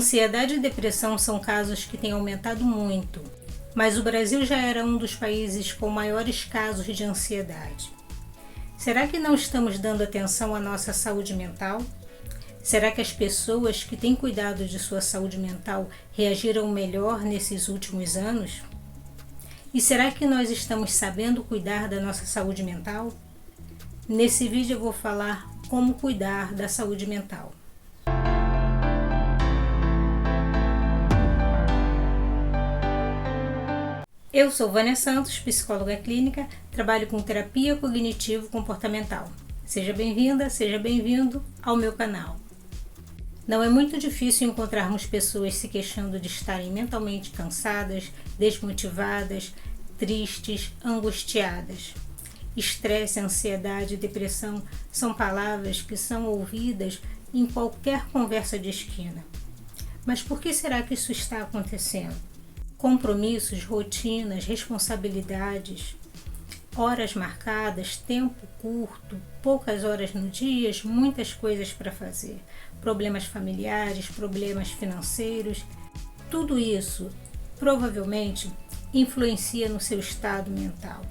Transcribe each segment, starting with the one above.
Ansiedade e depressão são casos que têm aumentado muito, mas o Brasil já era um dos países com maiores casos de ansiedade. Será que não estamos dando atenção à nossa saúde mental? Será que as pessoas que têm cuidado de sua saúde mental reagiram melhor nesses últimos anos? E será que nós estamos sabendo cuidar da nossa saúde mental? Nesse vídeo eu vou falar como cuidar da saúde mental. Eu sou Vânia Santos, psicóloga clínica, trabalho com terapia cognitivo-comportamental. Seja bem-vinda, seja bem-vindo ao meu canal. Não é muito difícil encontrarmos pessoas se queixando de estarem mentalmente cansadas, desmotivadas, tristes, angustiadas. Estresse, ansiedade e depressão são palavras que são ouvidas em qualquer conversa de esquina. Mas por que será que isso está acontecendo? Compromissos, rotinas, responsabilidades, horas marcadas, tempo curto, poucas horas no dia, muitas coisas para fazer, problemas familiares, problemas financeiros, tudo isso provavelmente influencia no seu estado mental.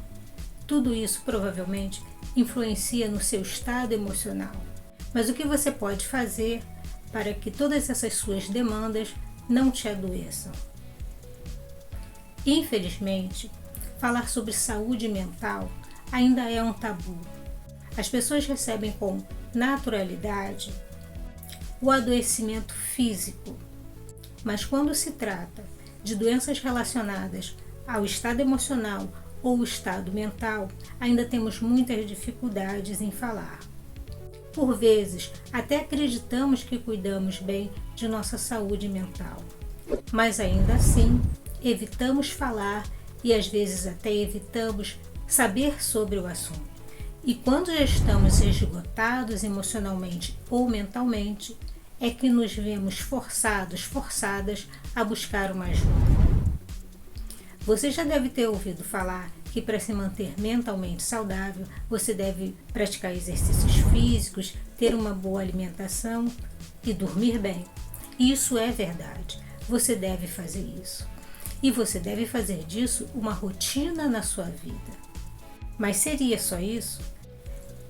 Tudo isso provavelmente influencia no seu estado emocional. Mas o que você pode fazer para que todas essas suas demandas não te adoeçam? Infelizmente, falar sobre saúde mental ainda é um tabu. As pessoas recebem com naturalidade o adoecimento físico, mas quando se trata de doenças relacionadas ao estado emocional ou estado mental, ainda temos muitas dificuldades em falar. Por vezes, até acreditamos que cuidamos bem de nossa saúde mental, mas ainda assim, evitamos falar e às vezes até evitamos saber sobre o assunto. E quando já estamos esgotados emocionalmente ou mentalmente, é que nos vemos forçadas a buscar uma ajuda. Você já deve ter ouvido falar que para se manter mentalmente saudável, você deve praticar exercícios físicos, ter uma boa alimentação e dormir bem. Isso é verdade. Você deve fazer isso. E você deve fazer disso uma rotina na sua vida. Mas seria só isso?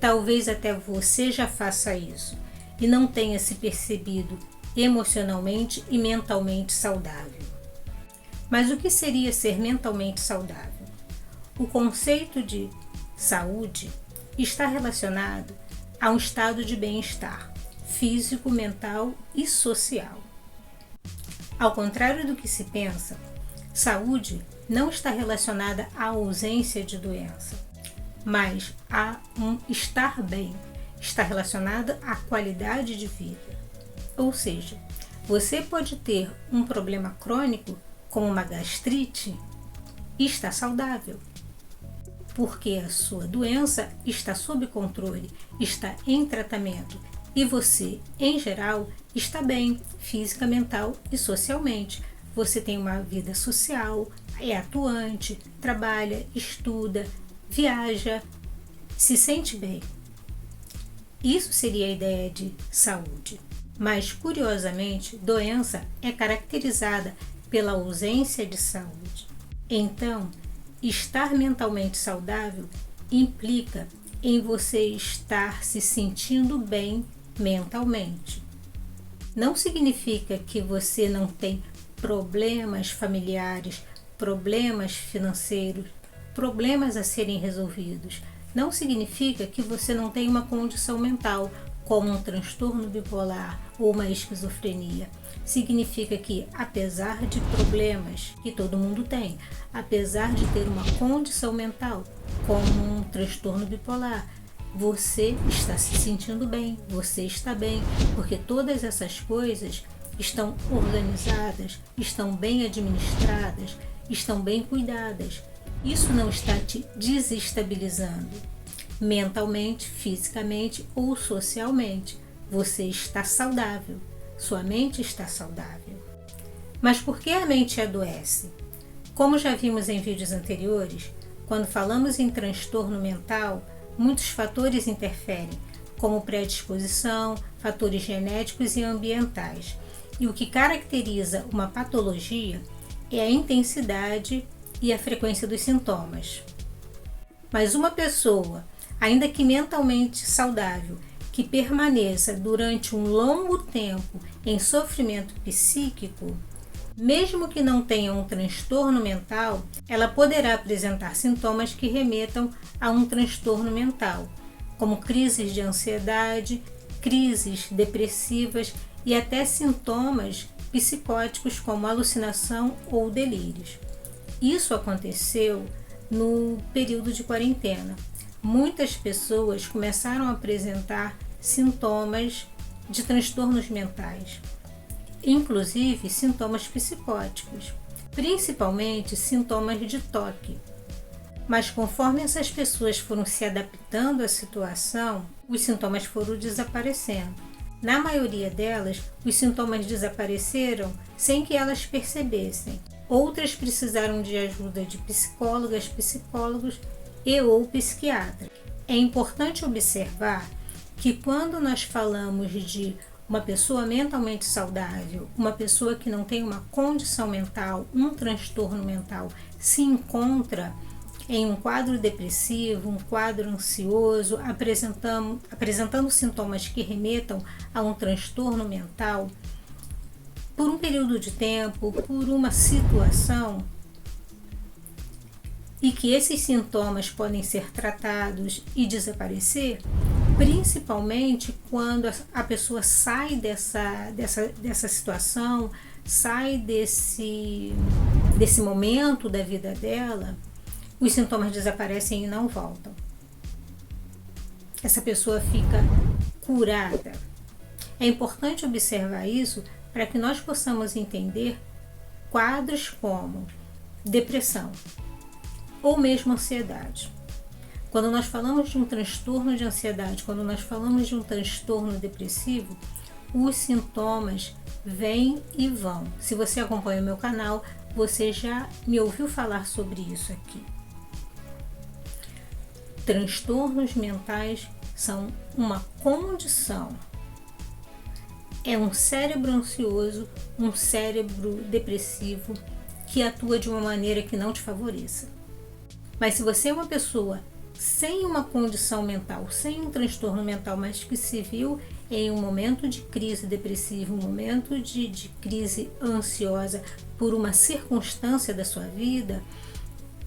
Talvez até você já faça isso e não tenha se percebido emocionalmente e mentalmente saudável. Mas o que seria ser mentalmente saudável? O conceito de saúde está relacionado a um estado de bem-estar físico, mental e social. Ao contrário do que se pensa, saúde não está relacionada à ausência de doença, mas a um estar bem, está relacionada à qualidade de vida. Ou seja, você pode ter um problema crônico, como uma gastrite, e está saudável, porque a sua doença está sob controle, está em tratamento, e você, em geral, está bem, física, mental e socialmente. Você tem uma vida social, é atuante, trabalha, estuda, viaja, se sente bem. Isso seria a ideia de saúde. Mas, curiosamente, doença é caracterizada pela ausência de saúde. Então, estar mentalmente saudável implica em você estar se sentindo bem mentalmente. Não significa que você não tem problemas familiares, problemas financeiros, problemas a serem resolvidos. Não significa que você não tem uma condição mental, como um transtorno bipolar ou uma esquizofrenia. Significa que, apesar de problemas que todo mundo tem, apesar de ter uma condição mental, como um transtorno bipolar, você está se sentindo bem, você está bem, porque todas essas coisas estão organizadas, estão bem administradas, estão bem cuidadas. Isso não está te desestabilizando mentalmente, fisicamente ou socialmente. Você está saudável, sua mente está saudável. Mas por que a mente adoece? Como já vimos em vídeos anteriores, quando falamos em transtorno mental, muitos fatores interferem, como predisposição, fatores genéticos e ambientais. E o que caracteriza uma patologia é a intensidade e a frequência dos sintomas. Mas uma pessoa, ainda que mentalmente saudável, que permaneça durante um longo tempo em sofrimento psíquico, mesmo que não tenha um transtorno mental, ela poderá apresentar sintomas que remetam a um transtorno mental, como crises de ansiedade, crises depressivas e até sintomas psicóticos como alucinação ou delírios. Isso aconteceu no período de quarentena. Muitas pessoas começaram a apresentar sintomas de transtornos mentais, inclusive sintomas psicóticos, principalmente sintomas de toque. Mas conforme essas pessoas foram se adaptando à situação, os sintomas foram desaparecendo. Na maioria delas, os sintomas desapareceram sem que elas percebessem. Outras precisaram de ajuda de psicólogas, psicólogos e ou psiquiatras. É importante observar que quando nós falamos de uma pessoa mentalmente saudável, uma pessoa que não tem uma condição mental, um transtorno mental, se encontra em um quadro depressivo, um quadro ansioso, apresentando sintomas que remetam a um transtorno mental, por um período de tempo, por uma situação, e que esses sintomas podem ser tratados e desaparecer, principalmente quando a pessoa sai dessa situação, sai desse momento da vida dela, os sintomas desaparecem e não voltam. Essa pessoa fica curada. É importante observar isso para que nós possamos entender quadros como depressão ou mesmo ansiedade. Quando nós falamos de um transtorno de ansiedade, quando nós falamos de um transtorno depressivo, os sintomas vêm e vão. Se você acompanha o meu canal, você já me ouviu falar sobre isso aqui. Transtornos mentais são uma condição. É um cérebro ansioso, um cérebro depressivo que atua de uma maneira que não te favoreça. Mas se você é uma pessoa sem uma condição mental, sem um transtorno mental, mas que se viu em um momento de crise depressiva, um momento de crise ansiosa por uma circunstância da sua vida,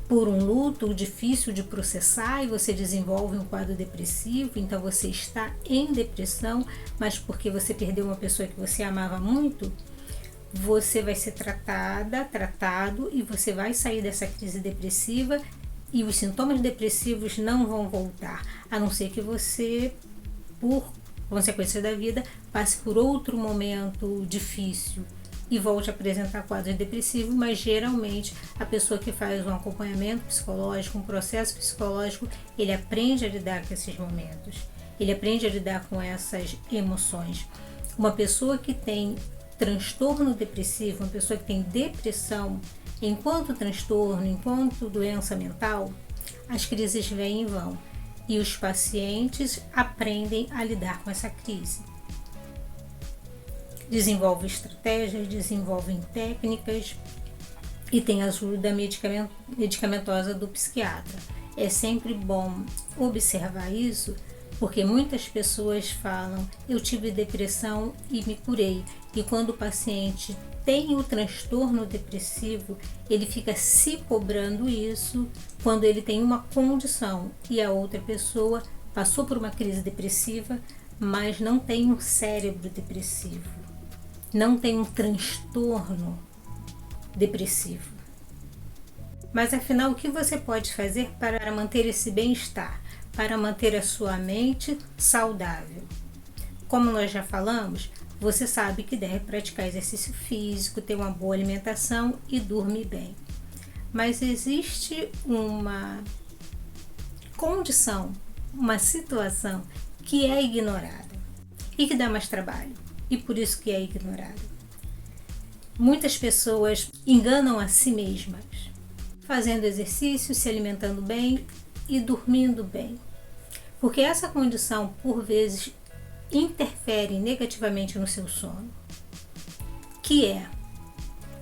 por um luto difícil de processar e você desenvolve um quadro depressivo, então você está em depressão, mas porque você perdeu uma pessoa que você amava muito, você vai ser tratado e você vai sair dessa crise depressiva e os sintomas depressivos não vão voltar, a não ser que você, por consequência da vida, passe por outro momento difícil e volte a apresentar quadros depressivos, mas geralmente a pessoa que faz um acompanhamento psicológico, um processo psicológico, ele aprende a lidar com esses momentos, ele aprende a lidar com essas emoções. Uma pessoa que tem transtorno depressivo, uma pessoa que tem depressão, enquanto transtorno, enquanto doença mental, as crises vêm e vão, e os pacientes aprendem a lidar com essa crise. Desenvolvem estratégias, desenvolvem técnicas e tem a ajuda medicamentosa do psiquiatra. É sempre bom observar isso, porque muitas pessoas falam, eu tive depressão e me curei. E quando o paciente tem o transtorno depressivo, ele fica se cobrando isso quando ele tem uma condição e a outra pessoa passou por uma crise depressiva, mas não tem um cérebro depressivo, não tem um transtorno depressivo. Mas afinal, o que você pode fazer para manter esse bem-estar, para manter a sua mente saudável? Como nós já falamos, você sabe que deve praticar exercício físico, ter uma boa alimentação e dormir bem. Mas existe uma condição, uma situação que é ignorada e que dá mais trabalho, e por isso que é ignorada. Muitas pessoas enganam a si mesmas, fazendo exercício, se alimentando bem e dormindo bem, porque essa condição, por vezes, interfere negativamente no seu sono. que é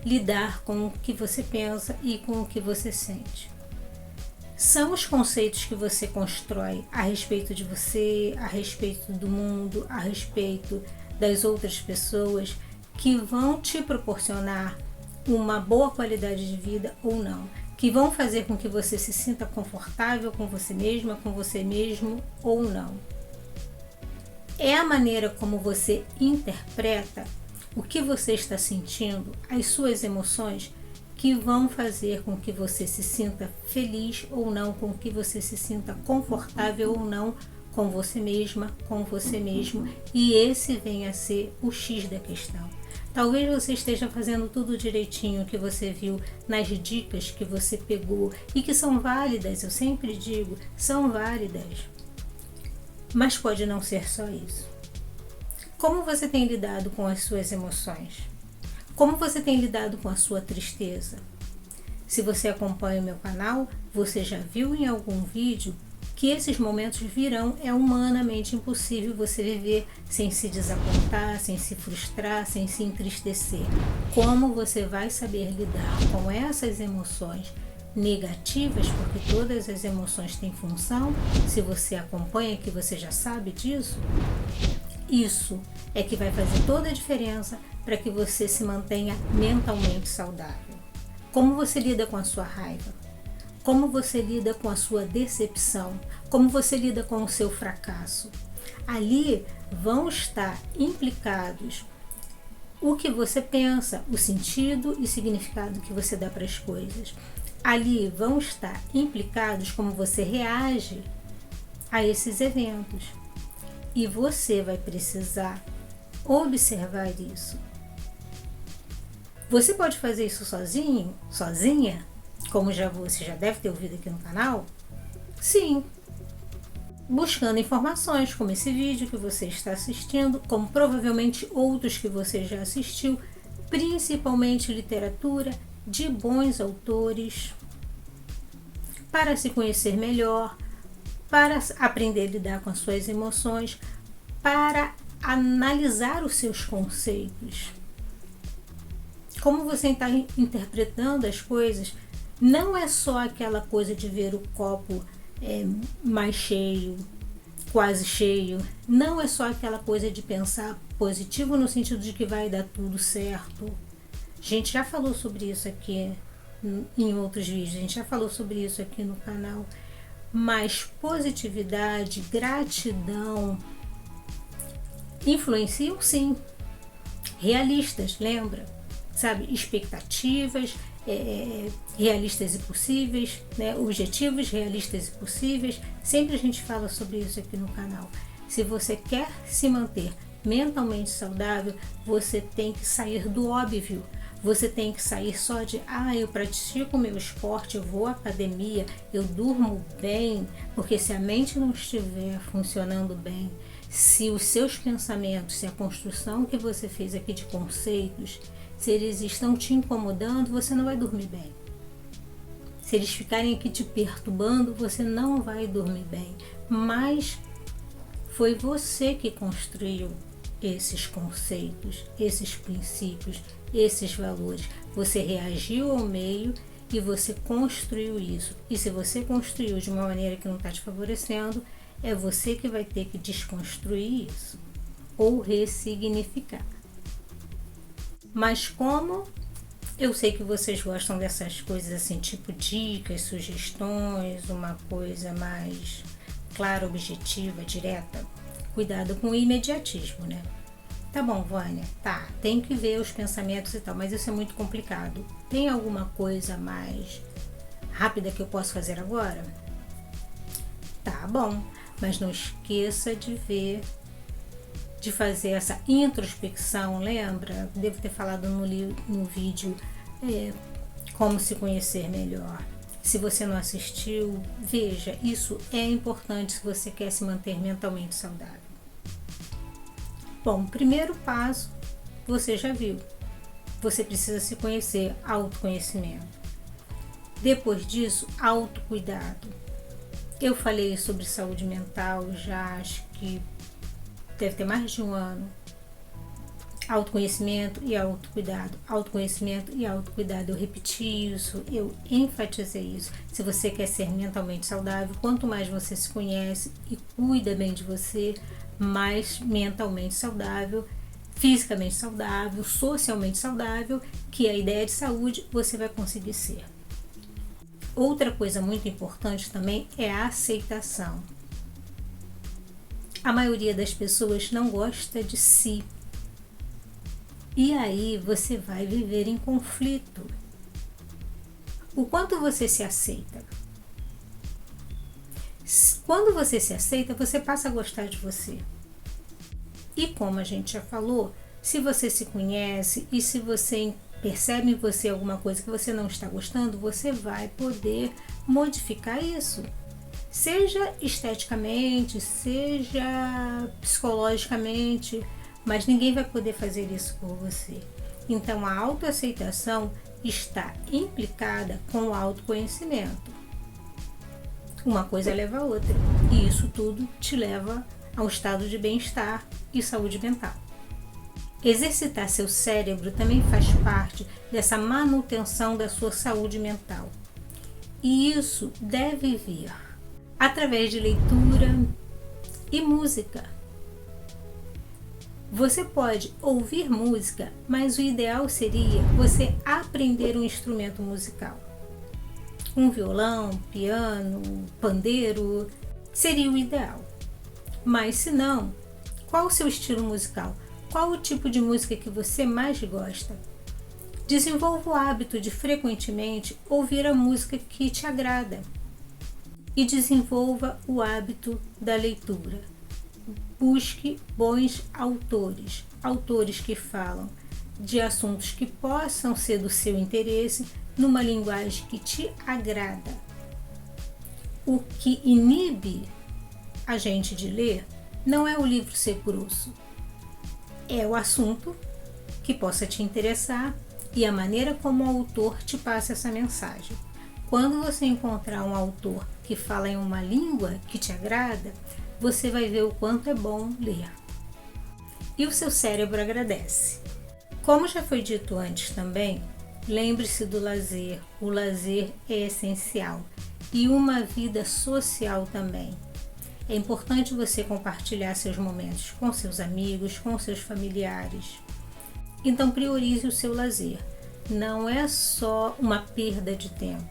lidar com o que você pensa e com o que você sente. São os conceitos que você constrói a respeito de você, a respeito do mundo, a respeito das outras pessoas, que vão te proporcionar uma boa qualidade de vida ou não, que vão fazer com que você se sinta confortável com você mesma, com você mesmo ou não. É a maneira como você interpreta o que você está sentindo, as suas emoções, que vão fazer com que você se sinta feliz ou não, com que você se sinta confortável ou não com você mesma, com você mesmo, e esse vem a ser o X da questão. Talvez você esteja fazendo tudo direitinho que você viu nas dicas que você pegou e que são válidas, eu sempre digo, são válidas. Mas pode não ser só isso. Como você tem lidado com as suas emoções? Como você tem lidado com a sua tristeza? Se você acompanha o meu canal, você já viu em algum vídeo que esses momentos virão. É humanamente impossível você viver sem se desapontar, sem se frustrar, sem se entristecer. Como você vai saber lidar com essas emoções negativas, porque todas as emoções têm função, se você acompanha, que você já sabe disso, isso é que vai fazer toda a diferença para que você se mantenha mentalmente saudável. Como você lida com a sua raiva? Como você lida com a sua decepção? Como você lida com o seu fracasso? Ali vão estar implicados o que você pensa, o sentido e significado que você dá para as coisas. Ali vão estar implicados como você reage a esses eventos. E você vai precisar observar isso. Você pode fazer isso sozinho, sozinha, como você já deve ter ouvido aqui no canal? Sim. Buscando informações como esse vídeo que você está assistindo, como provavelmente outros que você já assistiu, principalmente literatura de bons autores, para se conhecer melhor, para aprender a lidar com as suas emoções, para analisar os seus conceitos. Como você está interpretando as coisas, não é só aquela coisa de ver o copo mais cheio, quase cheio. Não é só aquela coisa de pensar positivo no sentido de que vai dar tudo certo. A gente já falou sobre isso aqui em outros vídeos, a gente já falou sobre isso aqui no canal. Mas positividade, gratidão influenciam sim. Realistas, lembra? Sabe, expectativas realistas e possíveis, né? Objetivos realistas e possíveis. Sempre a gente fala sobre isso aqui no canal. Se você quer se manter mentalmente saudável, você tem que sair do óbvio. Você tem que sair só de, eu pratico meu esporte, eu vou à academia, eu durmo bem, porque se a mente não estiver funcionando bem, se os seus pensamentos, se a construção que você fez aqui de conceitos, se eles estão te incomodando, você não vai dormir bem. Se eles ficarem aqui te perturbando, você não vai dormir bem. Mas foi você que construiu esses conceitos, esses princípios, esses valores. Você reagiu ao meio e você construiu isso. E se você construiu de uma maneira que não está te favorecendo, é você que vai ter que desconstruir isso ou ressignificar. Mas como eu sei que vocês gostam dessas coisas assim, tipo dicas, sugestões, uma coisa mais clara, objetiva, direta, cuidado com o imediatismo, né? Tá bom, Vânia, tá, tem que ver os pensamentos e tal, mas isso é muito complicado. Tem alguma coisa mais rápida que eu posso fazer agora? Tá bom, mas não esqueça de fazer essa introspecção, lembra? Devo ter falado no vídeo como se conhecer melhor. Se você não assistiu, veja, isso é importante se você quer se manter mentalmente saudável. Bom, primeiro passo, você já viu. Você precisa se conhecer, autoconhecimento. Depois disso, autocuidado. Eu falei sobre saúde mental já, acho que deve ter mais de um ano. Autoconhecimento e autocuidado, autoconhecimento e autocuidado. Eu repeti isso, eu enfatizei isso. Se você quer ser mentalmente saudável, quanto mais você se conhece e cuida bem de você, mais mentalmente saudável, fisicamente saudável, socialmente saudável, que é a ideia de saúde, você vai conseguir ser. Outra coisa muito importante também é a aceitação. A maioria das pessoas não gosta de si. E aí você vai viver em conflito. O quanto você se aceita? Quando você se aceita, você passa a gostar de você. E como a gente já falou, se você se conhece e se você percebe em você alguma coisa que você não está gostando, você vai poder modificar isso. Seja esteticamente, seja psicologicamente, mas ninguém vai poder fazer isso por você. Então a autoaceitação está implicada com o autoconhecimento. Uma coisa leva a outra, e isso tudo te leva a um estado de bem-estar e saúde mental. Exercitar seu cérebro também faz parte dessa manutenção da sua saúde mental. E isso deve vir através de leitura e música. Você pode ouvir música, mas o ideal seria você aprender um instrumento musical. Um violão, piano, pandeiro, seria o ideal. Mas se não, qual o seu estilo musical? Qual o tipo de música que você mais gosta? Desenvolva o hábito de frequentemente ouvir a música que te agrada. E desenvolva o hábito da leitura. Busque bons autores, autores que falam de assuntos que possam ser do seu interesse numa linguagem que te agrada. O que inibe a gente de ler não é o livro ser grosso, é o assunto que possa te interessar e a maneira como o autor te passa essa mensagem. Quando você encontrar um autor que fala em uma língua que te agrada, você vai ver o quanto é bom ler. E o seu cérebro agradece. Como já foi dito antes também, lembre-se do lazer. O lazer é essencial. E uma vida social também. É importante você compartilhar seus momentos com seus amigos, com seus familiares. Então priorize o seu lazer. Não é só uma perda de tempo.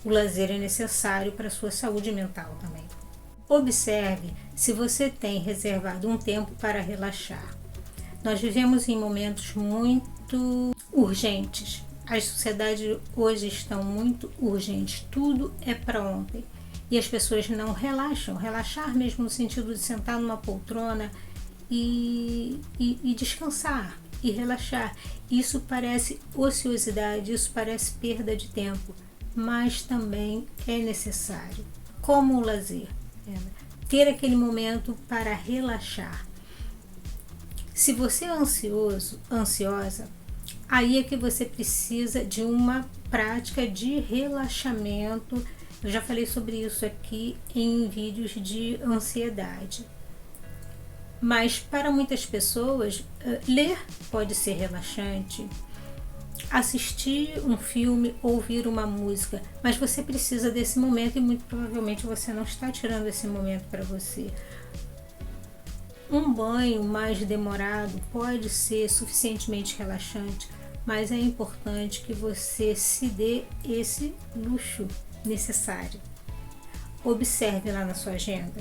O lazer é necessário para a sua saúde mental também. Observe se você tem reservado um tempo para relaxar. Nós vivemos em momentos muito urgentes. As sociedades hoje estão muito urgentes. Tudo é para ontem. E as pessoas não relaxam. Relaxar mesmo no sentido de sentar numa poltrona e descansar e relaxar. Isso parece ociosidade, isso parece perda de tempo, mas também é necessário. Como o lazer. Ter aquele momento para relaxar. Se você é ansiosa, aí é que você precisa de uma prática de relaxamento. Eu já falei sobre isso aqui em vídeos de ansiedade. Mas para muitas pessoas, ler pode ser relaxante. Assistir um filme, ouvir uma música, mas você precisa desse momento e muito provavelmente você não está tirando esse momento para você. Um banho mais demorado pode ser suficientemente relaxante, mas é importante que você se dê esse luxo necessário. Observe lá na sua agenda.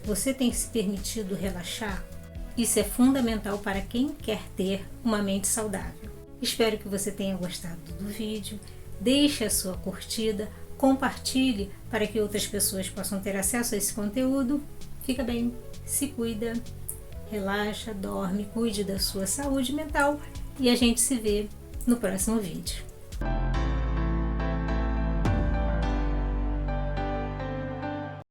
Você tem se permitido relaxar? Isso é fundamental para quem quer ter uma mente saudável. Espero que você tenha gostado do vídeo. Deixe a sua curtida, compartilhe para que outras pessoas possam ter acesso a esse conteúdo. Fica bem, se cuida, relaxa, dorme, cuide da sua saúde mental e a gente se vê no próximo vídeo.